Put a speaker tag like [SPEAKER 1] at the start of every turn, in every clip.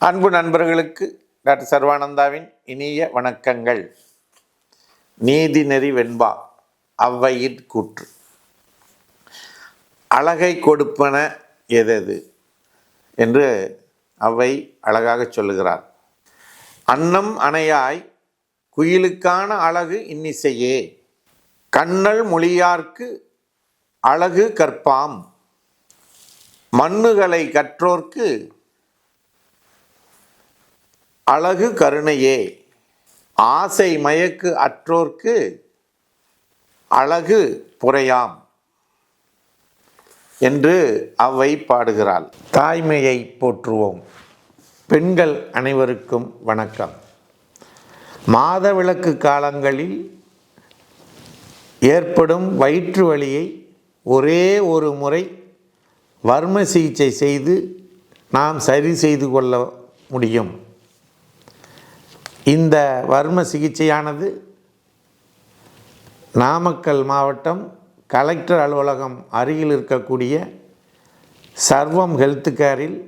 [SPEAKER 1] அன்பு நண்பர்களுக்கு டாக்டர் சர்வானந்தாவின் இனிய வணக்கங்கள். நீதிநெறி வெண்பா அவ்வையிற் கூற்று. அழகை கொடுப்பன எதெது என்று அவ்வை அழகாக சொல்லுகிறார். அன்னம் அணையாய் குயிலுக்கான அழகு இன்னிசையே, கண்ணல் மொழியார்க்கு அழகு கற்பாம், மண்ணுகளை கற்றோர்க்கு அழகு கருணையே, ஆசை மயக்கு அற்றோர்க்கு அழகு புரையாம் என்று அவ்வை பாடுகிறாள். தாய்மையை போற்றுவோம். பெண்கள் அனைவருக்கும் வணக்கம். மாதவிலக்கு காலங்களில் ஏற்படும் வயிற்று வலியை ஒரே ஒரு முறை வர்ம சிகிச்சை செய்து நாம் சரி செய்து கொள்ள முடியும். இந்த வர்ம சிகிச்சையானது நாமக்கல் மாவட்டம் கலெக்டர் அலுவலகம் அருகில் இருக்கக்கூடிய சர்வம் ஹெல்த் கேரில்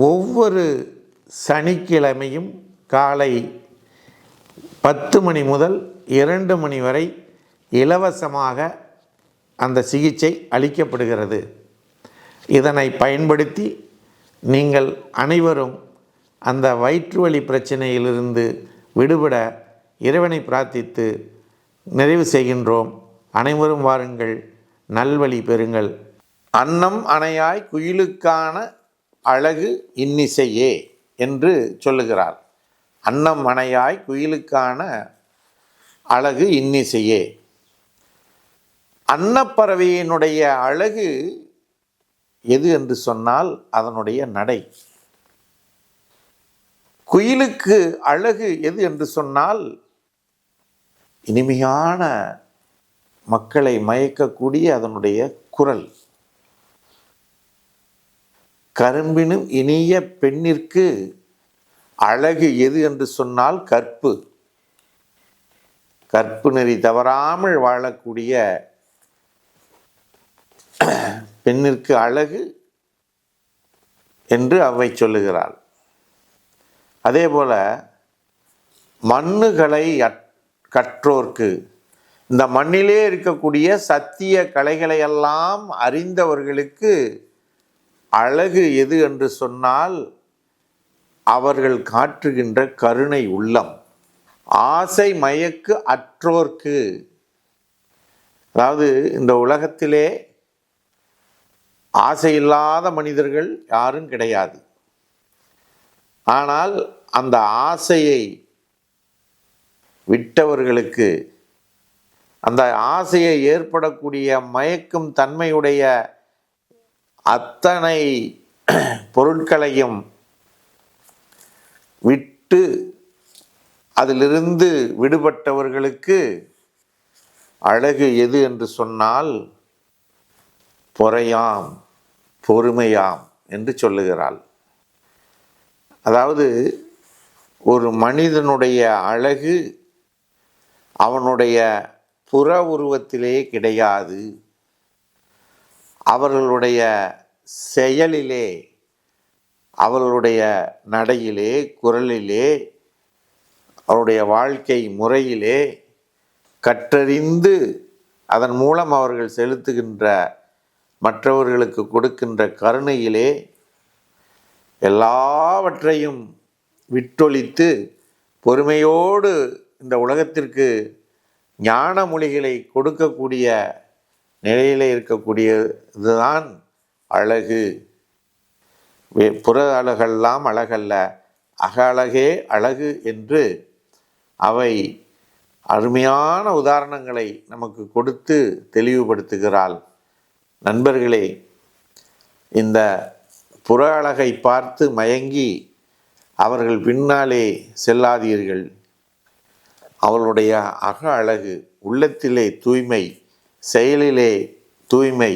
[SPEAKER 1] ஒவ்வொரு சனிக்கிழமையும் காலை 10 மணி முதல் 2 மணி வரை இலவசமாக அந்த சிகிச்சை அளிக்கப்படுகிறது. இதனை பயன்படுத்தி நீங்கள் அனைவரும் அந்த வயிற்று வலி பிரச்சனையிலிருந்து விடுபட இறைவனை பிரார்த்தித்து நிறைவு செய்கின்றோம். அனைவரும் வாருங்கள், நல்வழி பெறுங்கள். அன்னம் அணையாய் குயிலுக்கான அழகு இன்னிசையே என்று சொல்லுகிறார். அன்னம் அணையாய் குயிலுக்கான அழகு இன்னிசையே. அன்னப்பறவையினுடைய அழகு எது என்று சொன்னால் அதனுடைய நடை. குயிலுக்கு அழகு எது என்று சொன்னால் இனிமையான மக்களை மயக்கக்கூடிய அதனுடைய குரல். கரும்பினும் இனிய பெண்ணிற்கு அழகு எது என்று சொன்னால் கற்பு. கற்பு நெறி தவறாமல் வாழக்கூடிய பெண்ணிற்கு அழகு என்று அவ்வை சொல்லுகிறாள். அதே போல மண்ணுகளை கற்றோர்க்கு, இந்த மண்ணிலே இருக்கக்கூடிய சத்திய கலைகளையெல்லாம் அறிந்தவர்களுக்கு அழகு எது என்று சொன்னால் அவர்கள் காட்டுகின்ற கருணை உள்ளம். ஆசை மயக்கு அற்றோர்க்கு, அதாவது இந்த உலகத்திலே ஆசை இல்லாத மனிதர்கள் யாரும் கிடையாது. ஆனால் அந்த ஆசையை விட்டவர்களுக்கு, அந்த ஆசையை ஏற்படக்கூடிய மயக்கும் தன்மையுடைய அத்தனை பொருட்களையும் விட்டு அதிலிருந்து விடுபட்டவர்களுக்கு அழகு எது என்று சொன்னால் பொறையாம், பொறுமையாம் என்று சொல்லுகிறாள். அதாவது ஒரு மனிதனுடைய அழகு அவனுடைய புற உருவத்திலே கிடையாது, அவர்களுடைய செயலிலே, அவர்களுடைய நடையிலே, குரலிலே, அவருடைய வாழ்க்கை முறையிலே, கற்றறிந்து அதன் மூலம் அவர்கள் செலுத்துகின்ற மற்றவர்களுக்கு கொடுக்கின்ற கருணையிலே எல்லாவற்றையும் விட்டொழித்து பொறுமையோடு இந்த உலகத்திற்கு ஞான மொழிகளை கொடுக்கக்கூடிய நிலையிலே இருக்கக்கூடிய இதுதான் அழகு. புற அழகெல்லாம் அழகல்ல, அக அழகே அழகு என்று அவை அருமையான உதாரணங்களை நமக்கு கொடுத்து தெளிவுபடுத்துகிறாள். நண்பர்களே, இந்த புற அழகை பார்த்து மயங்கி அவர்கள் பின்னாலே செல்லாதீர்கள். அவர்களுடைய அக அழகு, உள்ளத்திலே தூய்மை, செயலிலே தூய்மை,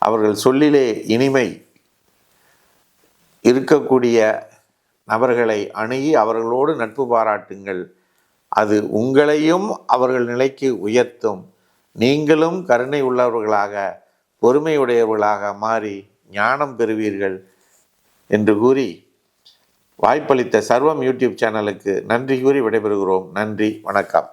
[SPEAKER 1] அவர்கள் சொல்லிலே இனிமை இருக்கக்கூடிய நபர்களை அணுகி அவர்களோடு நட்பு பாராட்டுங்கள். அது உங்களையும் அவர்கள் நிலைக்கு உயர்த்தும். நீங்களும் கருணை உள்ளவர்களாக, பொறுமையுடையவர்களாக மாறி ஞானம் பெறுவீர்கள் என்று கூறி வாய்ப்பளித்த சர்வம் யூடியூப் சேனலுக்கு நன்றி கூறி விடைபெறுகிறோம். நன்றி, வணக்கம்.